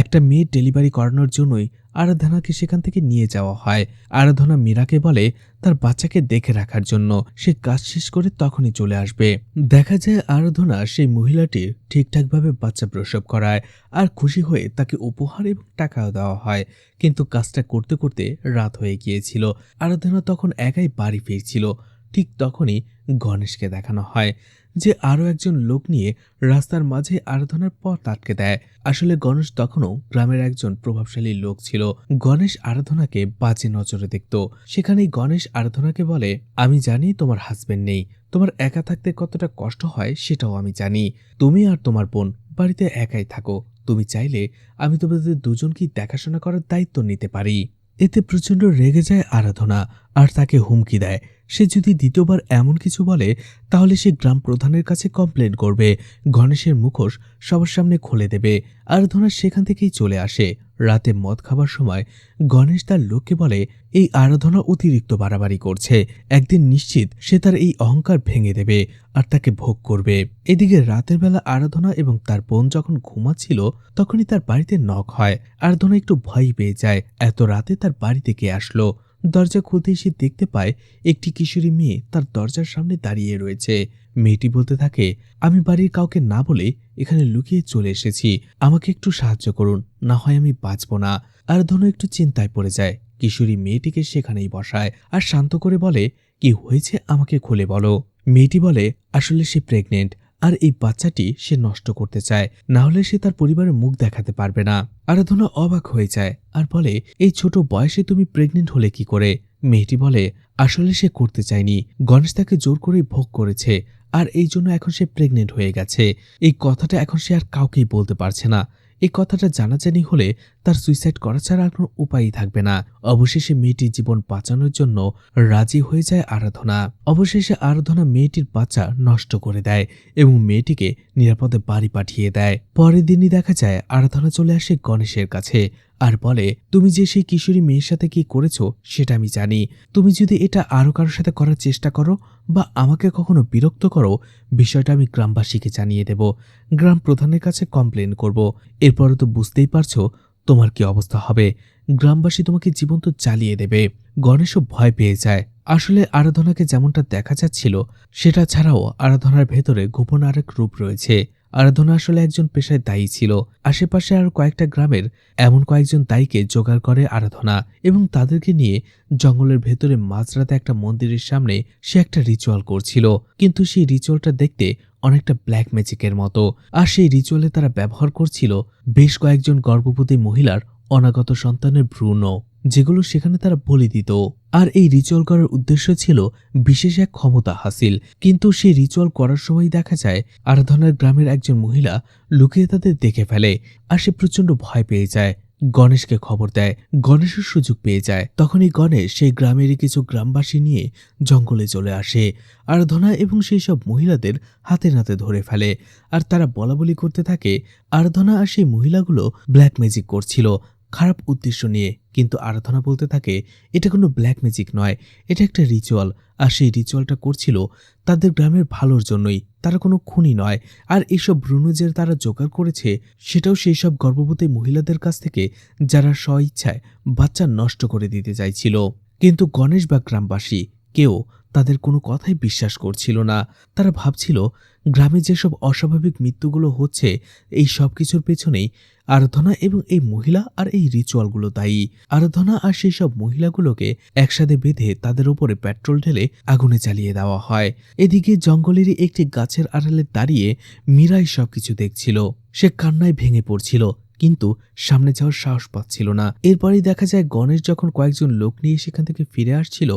একটা মেয়ের ডেলিভারি করানোর জন্যই আরাধনাকে সেখান থেকে নিয়ে যাওয়া হয়। আরাধনা মীরাকে বলে তার বাচ্চাকে দেখে রাখার জন্য, সে কাজ শেষ করে তখনই চলে আসবে। দেখা যায় আরাধনা সেই মহিলাটির ঠিকঠাকভাবে বাচ্চা প্রসব করায়, আর খুশি হয়ে তাকে উপহার এবং টাকাও দেওয়া হয়। কিন্তু কাজটা করতে করতে রাত হয়ে গিয়েছিল। আরাধনা তখন একাই বাড়ি ফিরছিল। ঠিক তখনই গণেশকে দেখানো হয়, যে আরও একজন লোক নিয়ে রাস্তার মাঝে আরাধনার পথ আটকে দেয়। আসলে গণেশ তখনও গ্রামের একজন প্রভাবশালী লোক ছিল। গণেশ আরাধনাকে বাজে নজরে দেখত। সেখানেই গণেশ আরাধনাকে বলে, আমি জানি তোমার হাজবেন্ড নেই, তোমার একা থাকতে কতটা কষ্ট হয় সেটাও আমি জানি। তুমি আর তোমার বোন বাড়িতে একাই থাকো, তুমি চাইলে আমি তোমাদের দুজনকেই দেখাশোনা করার দায়িত্ব নিতে পারি। এতে প্রচণ্ড রেগে যায় আরাধনা আর তাকে হুমকি দেয়, সে যদি দ্বিতীয়বার এমন কিছু বলে তাহলে সে গ্রাম প্রধানের কাছে কমপ্লেন করবে, গণেশের মুখোশ সবার সামনে খুলে দেবে। আরাধনা সেখান থেকেই চলে আসে। রাতে মদ খাবার সময় গণেশ তার লোককে বলে, এই আরাধনা অতিরিক্ত বাড়াবাড়ি করছে, একদিন নিশ্চিত সে তার এই অহংকার ভেঙে দেবে আর তাকে ভোগ করবে। এদিকে রাতের বেলা আরাধনা এবং তার বোন যখন ঘুমাচ্ছিল তখনই তার বাড়িতে নক হয়। আরাধনা একটু ভয় পেয়ে যায়, এত রাতে তার বাড়িতে কে আসলো। দরজা খুলতেই সে দেখতে পায় একটি কিশোরী মেয়ে তার দরজার সামনে দাঁড়িয়ে রয়েছে। মেয়েটি বলতে থাকে, আমি বাড়ির কাউকে না বলে এখানে লুকিয়ে চলে এসেছি, আমাকে একটু সাহায্য করুন, না হয় আমি বাঁচব না। আরাধনা একটু চিন্তায় পড়ে যায়। কিশোরী মেয়েটিকে সেখানেই বসায় আর শান্ত করে বলে, কি হয়েছে আমাকে খুলে বলো। মেয়েটি বলে, আসলে সে প্রেগনেন্ট, আর এই বাচ্চাটি সে নষ্ট করতে চায়, না হলে সে তার পরিবারের মুখ দেখাতে পারবে না। আরাধনা অবাক হয়ে যায় আর বলে, এই ছোট বয়সে তুমি প্রেগনেন্ট হলে কি করে? মেয়েটি বলে, আসলে সে করতে চায়নি, গণেশ তাকে জোর করেই ভোগ করেছে, আর এই জন্য এখন সে প্রেগনেন্ট হয়ে গেছে। এই কথাটা এখন সে আর কাউকেই বলতে পারছে না। এই কথাটা জানাজানি হলে তার সুইসাইড করা ছাড়া আর কোনো উপায়ই থাকবে না। অবশেষে মেয়েটির জীবন বাঁচানোর জন্য রাজি হয়ে যায় আরাধনা। অবশেষে আরাধনা মেয়েটির বাচ্চা নষ্ট করে দেয় এবং মেয়েটিকে নিরাপদে বাড়ি পাঠিয়ে দেয়। পরের দিনই দেখা যায় আরাধনা চলে আসে গণেশের কাছে আর বলে, তুমি যে সেই কিশোরী মেয়ের সাথে কি করেছো সেটা আমি জানি। তুমি যদি এটা আরো কারোর সাথে করার চেষ্টা করো বা আমাকে কখনো বিরক্ত করো, বিষয়টা আমি গ্রামবাসীকে জানিয়ে দেব, গ্রাম প্রধানের কাছে কমপ্লেন করব। এরপরে তো বুঝতেই পারছো তোমার কি অবস্থা হবে, গ্রামবাসী তোমাকে জীবন্ত জ্বালিয়ে দেবে। গণেশও ভয় পেয়ে যায়। আসলে আরাধনাকে যেমনটা দেখা যাচ্ছিল সেটা ছাড়াও আরাধনার ভেতরে গোপন আরেক রূপ রয়েছে। আরাধনা আসলে একজন পেশায় দায়ী ছিল। আশেপাশে আরো কয়েকটা গ্রামের এমন কয়েকজন দায়ীকে জোগাড় করে আরাধনা এবং তাদেরকে নিয়ে জঙ্গলের ভেতরে মাঝরাতে একটা মন্দিরের সামনে সে একটা রিচুয়াল করছিল। কিন্তু সেই রিচুয়ালটা দেখতে অনেকটা ব্ল্যাক ম্যাজিকের মতো, আর সেই রিচুয়ালে তারা ব্যবহার করছিল বেশ কয়েকজন গর্ভবতী মহিলার অনাগত সন্তানের ভ্রূণ, যেগুলো সেখানে তারা বলি দিত। আর এই রিচুয়াল করার উদ্দেশ্য ছিল বিশেষ এক ক্ষমতা হাসিল। কিন্তু সেই রিচুয়াল করার সময় দেখা যায় আরাধনার গ্রামের একজন মহিলা লুকিয়ে তাদের দেখে ফেলে আর সে প্রচন্ড ভয় পেয়ে যায়। গণেশকে খবর দেয়, গণেশের সুযোগ পেয়ে যায়। তখনই গণেশ সেই গ্রামেরই কিছু গ্রামবাসী নিয়ে জঙ্গলে চলে আসে। আরাধনা এবং সেই সব মহিলাদের হাতে নাতে ধরে ফেলে আর তারা বলাবলি করতে থাকে আরাধনা আর সেই মহিলাগুলো ব্ল্যাক ম্যাজিক করছিল খারাপ উদ্দেশ্য নিয়ে। কিন্তু আরাধনা বলতে থাকে, এটা কোনো ব্ল্যাক ম্যাজিক নয়, এটা একটা রিচুয়াল, আর সেই রিচুয়ালটা করছিল তাদের গ্রামের ভালোর জন্যই, তারা কোনো খুনি নয়। আর এইসব ভ্রূণ যে তারা জোগাড় করেছে সেটাও সেই সব গর্ভবতী মহিলাদের কাছ থেকে যারা স্বইচ্ছায় বাচ্চা নষ্ট করে দিতে চাইছিল। কিন্তু গণেশ বা গ্রামবাসী কেউ তাদের কোনো কথাই বিশ্বাস করছিল না। তারা ভাবছিল গ্রামে যেসব অস্বাভাবিক মৃত্যুগুলো হচ্ছে এই সব কিছুর পেছনেই আরাধনা এবং এই মহিলা আর এই রিচুয়ালগুলো দায়ী। আরাধনা আর সেই সব মহিলাগুলোকে একসাথে বেঁধে তাদের উপরে পেট্রোল ঢেলে আগুনে জ্বালিয়ে দেওয়া হয়। এদিকে জঙ্গলেরই একটি গাছের আড়ালে দাঁড়িয়ে মীরাই সবকিছু দেখছিল। সে কান্নায় ভেঙে পড়ছিল, কিন্তু সামনে যাওয়ার সাহস পাচ্ছিল না। এরপরেই দেখা যায় গণেশ যখন কয়েকজন লোক নিয়ে সেখান থেকে ফিরে আসছিল,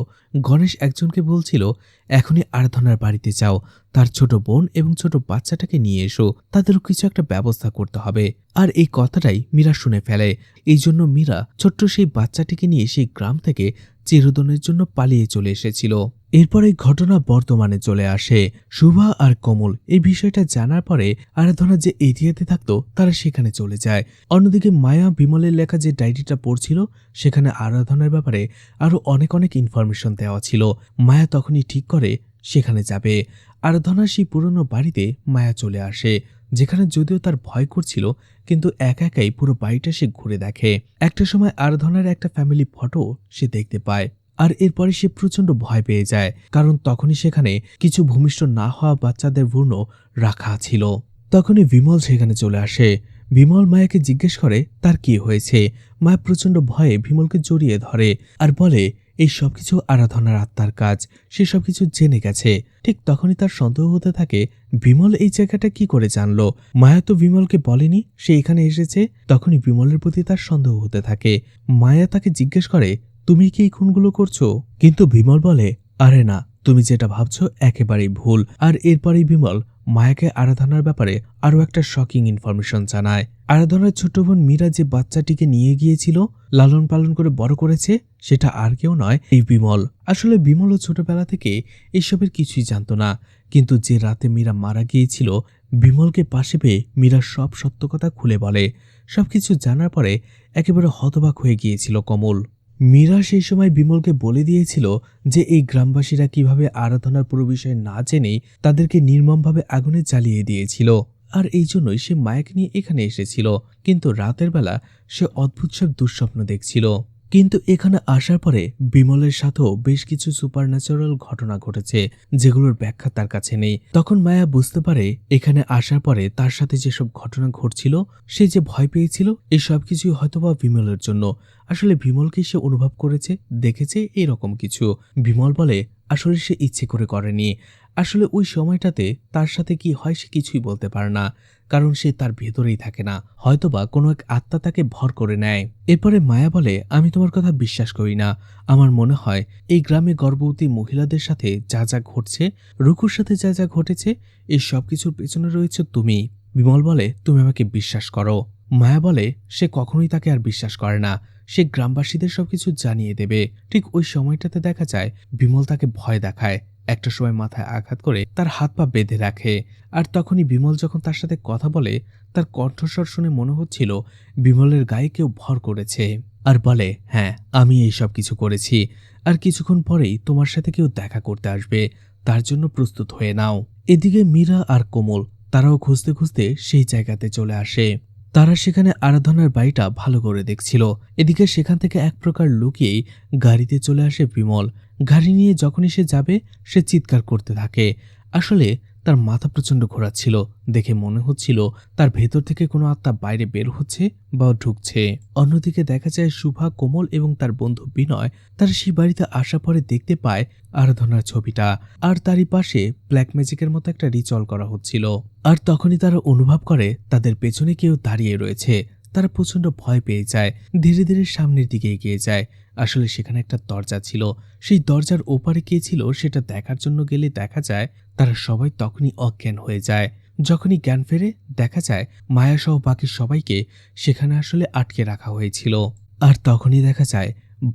গণেশ একজনকে বলছিল, এখনই আরাধনার বাড়িতে যাও, তার ছোট বোন এবং ছোট বাচ্চাটাকে নিয়ে এসো, তাদেরও কিছু একটা ব্যবস্থা করতে হবে। আর এই কথাটাই মীরা শুনে ফেলে। এই জন্য মীরা ছোট্ট সেই বাচ্চাটিকে নিয়ে সেই গ্রাম থেকে চিরদিনের জন্য পালিয়ে চলে এসেছিল। এরপর এই ঘটনা বর্তমানে চলে আসে। শুভা আর কমল এই বিষয়টা জানার পরে আরাধনা যে এরিয়াতে থাকতো তারা সেখানে চলে যায়। অন্যদিকে মায়া বিমলের লেখা যে ডায়েরিটা পড়ছিল সেখানে আরাধনার ব্যাপারে আরো অনেক অনেক ইনফরমেশন দেওয়া ছিল। মায়া তখনই ঠিক করে সেখানে যাবে। আরাধনার সেই পুরনো বাড়িতে মায়া চলে আসে, যেখানে যদিও তার ভয় করছিল কিন্তু একা একাই পুরো বাড়িটা সে ঘুরে দেখে। একটা সময় আরাধনার একটা ফ্যামিলি ফটো সে দেখতে পায়, আর এরপরে সে প্রচন্ড ভয় পেয়ে যায়, কারণ তখনই সেখানে কিছু ভূমিষ্ঠ না হওয়া বাচ্চাদের ভ্রূণ রাখা ছিল। তখনই বিমল সেখানে চলে আসে। বিমল মায়াকে জিজ্ঞেস করে তার কি হয়েছে। মায়া প্রচন্ড ভয়ে বিমলকে জড়িয়ে ধরে আর বলে এই সবকিছু আরাধনার আত্মার কাজ, সে সবকিছু জেনে গেছে। ঠিক তখনই তার সন্দেহ হতে থাকে বিমল এই জায়গাটা কি করে জানলো। মায়া তো বিমলকে বলেনি সে এখানে এসেছে। তখনই বিমলের প্রতি তার সন্দেহ হতে থাকে। মায়া তাকে জিজ্ঞেস করে তুমি কি এই খুনগুলো করছো? কিন্তু বিমল বলে আরে না, তুমি যেটা ভাবছো একেবারেই ভুল। আর এরপরেই বিমল মায়াকে আরাধনার ব্যাপারে আরো একটা শকিং ইনফরমেশন জানায়। আরাধনার ছোট বোন মীরা যে বাচ্চাটিকে নিয়ে গিয়েছিল, লালন পালন করে বড় করেছে, সেটা আর কেউ নয়, এই বিমল। আসলে বিমলও ছোটবেলা থেকে এসবের কিছুই জানতো না, কিন্তু যে রাতে মীরা মারা গিয়েছিল বিমলকে পাশে পেয়ে মীরা সব সত্য কথা খুলে বলে। সবকিছু জানার পরে একেবারে হতবাক হয়ে গিয়েছিল কমল। মীরা সেই সময় বিমলকে বলে দিয়েছিল যে এই গ্রামবাসীরা কিভাবে আরাধনার পুরো বিষয় না জেনেই তাদেরকে নির্মমভাবে আগুনে জ্বালিয়ে দিয়েছিল, আর এই জন্যই সে মায়াকে নিয়ে এখানে এসেছিল। কিন্তু রাতের বেলা সে অদ্ভুত সব দুঃস্বপ্ন দেখছিল। কিন্তু এখানে আসার পরে বিমলের সাথেও বেশ কিছু সুপারন্যাচারাল ঘটনা ঘটেছে, যেগুলোর ব্যাখ্যা তার কাছে নেই। তখন মায়া বুঝতে পারে এখানে আসার পরে তার সাথে যেসব ঘটনা ঘটছিল, সে যে ভয় পেয়েছিল এই সব কিছুই হয়তোবা বিমলের জন্য। আসলে বিমলকে সে অনুভব করেছে, দেখেছে এরকম কিছু। বিমল বলে আসলে সে ইচ্ছে করে করেনি। আসলে ওই সময়টাতে তার সাথে কি হয় সে কিছুই বলতে পারে না, কারণ সে তার ভেতরেই থাকে না, হয়তোবা কোনো এক আত্মা তাকে ভর করে নেয়। এরপরে মায়া বলে আমি তোমার কথা বিশ্বাস করি না। আমার মনে হয় এই গ্রামে গর্ভবতী মহিলাদের সাথে যা যা ঘটছে, রুকুর সাথে যা যা ঘটেছে, এই সব কিছুর পেছনে রয়েছে তুমি। বিমল বলে তুমি আমাকে বিশ্বাস করো। মায়া বলে সে কখনোই তাকে আর বিশ্বাস করে না, সে গ্রামবাসীদের সবকিছু জানিয়ে দেবে। ঠিক ওই সময়টাতে দেখা যায় বিমল তাকে ভয় দেখায়, একটা সময় মাথায় আঘাত করে তার হাত পা বেঁধে রাখে। আর তখনই বিমল যখন তার সাথে কথা বলে তার কণ্ঠস্বর শুনে মনে হচ্ছিল বিমলের গায়ে কেউ ভর করেছে, আর বলে হ্যাঁ আমি এই সব কিছু করেছি, আর কিছুক্ষণ পরেই তোমার সাথে কেউ দেখা করতে আসবে, তার জন্য প্রস্তুত হয়ে নাও। এদিকে মীরা আর কোমল তারাও খুঁজতে খুঁজতে সেই জায়গাতে চলে আসে। তারা সেখানে আরাধনার বাড়িটা ভালো করে দেখছিল। এদিকে সেখান থেকে এক প্রকার লুকিয়েই গাড়িতে চলে আসে বিমল। গাড়ি নিয়ে যখনই সে যাবে সে চিৎকার করতে থাকে। আসলে তার মাথা প্রচন্ড ঘোরাচ্ছিল, দেখে মনে হচ্ছিল তার ভেতর থেকে কোনো আত্মা বাইরে বের হচ্ছে বা ঢুকছে। অন্যদিকে দেখা যায় শুভা, কোমল এবং তার বন্ধু বিনয় তারা সেই বাড়িতে আসার পরে দেখতে পায় আরাধনার ছবিটা, আর তারই পাশে ব্ল্যাক ম্যাজিকের মতো একটা রিচুয়াল করা হচ্ছিল। আর তখনই তারা অনুভব করে তাদের পেছনে কেউ দাঁড়িয়ে রয়েছে। তারা প্রচন্ড ভয় পেয়ে যায়, ধীরে ধীরে সামনের দিকে এগিয়ে যায়। আসলে সেখানে একটা দরজা ছিল, সেই দরজার ওপারে কে ছিল সেটা দেখার জন্য গেলে দেখা যায় তারা সবাই তখনই অজ্ঞান হয়ে যায়। যখনই জ্ঞান ফেরে দেখা যায় মায়া সহ বাকি সবাইকে সেখানে আসলে আটকে রাখা হয়েছিল। আর তখনই দেখা যায়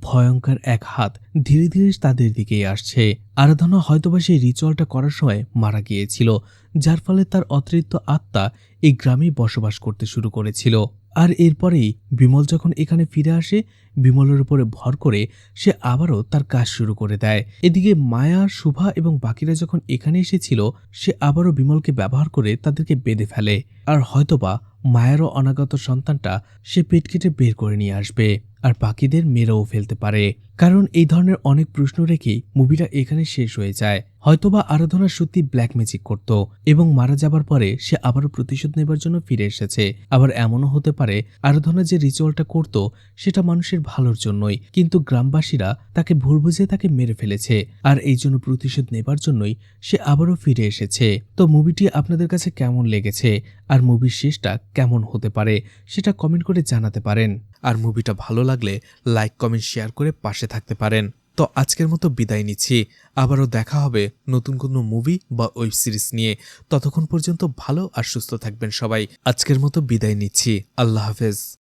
ভয়ঙ্কর এক হাত ধীরে ধীরে তাদের দিকেই আসছে। আরাধনা হয়তোবা সেই রিচুয়ালটা করার সময় মারা গিয়েছিল, যার ফলে তার অতিরিক্ত আত্মা এই গ্রামেই বসবাস করতে শুরু করেছিল। আর এরপরেই বিমল যখন এখানে ফিরে আসে, বিমলের উপরে ভর করে সে আবারও তার কাজ শুরু করে দেয়। এদিকে মায়া, শুভা এবং বাকিরা যখন এখানে এসেছিল সে আবারও বিমলকে ব্যবহার করে তাদেরকে বেঁধে ফেলে। আর হয়তোবা মায়েরও অনাগত সন্তানটা সে পেট কেটে বের করে নিয়ে আসবে, আর বাকিদের মেরেও ফেলতে পারে। কারণ এই ধরনের অনেক প্রশ্ন রেখেই মুভিটা এখানে শেষ হয়ে যায়। হয়তোবা আরাধনা সত্যি ব্ল্যাক ম্যাজিক করত এবং মারা যাবার পরে সে আবারও প্রতিশোধ নেবার জন্য ফিরে এসেছে। আবার এমনও হতে পারে আরাধনা যে রিচুয়ালটা করত সেটা মানুষের ভালোর জন্যই, কিন্তু গ্রামবাসীরা তাকে ভুল বুঝে তাকে মেরে ফেলেছে, আর এই জন্য প্রতিশোধ নেবার জন্যই সে আবারও ফিরে এসেছে। তো মুভিটি আপনাদের কাছে কেমন লেগেছে আর মুভির শেষটা কেমন হতে পারে সেটা কমেন্ট করে জানাতে পারেন। আর মুভিটা ভালো লাগলে লাইক, কমেন্ট, শেয়ার করে পাশে থাকতে পারেন। তো আজকের মতো বিদায় নিচ্ছি। আবারও দেখা হবে নতুন কোনো মুভি বা ওয়েব সিরিজ নিয়ে। ততক্ষণ পর্যন্ত ভালো আর সুস্থ থাকবেন সবাই। আজকের মতো বিদায় নিচ্ছি। আল্লাহ হাফেজ।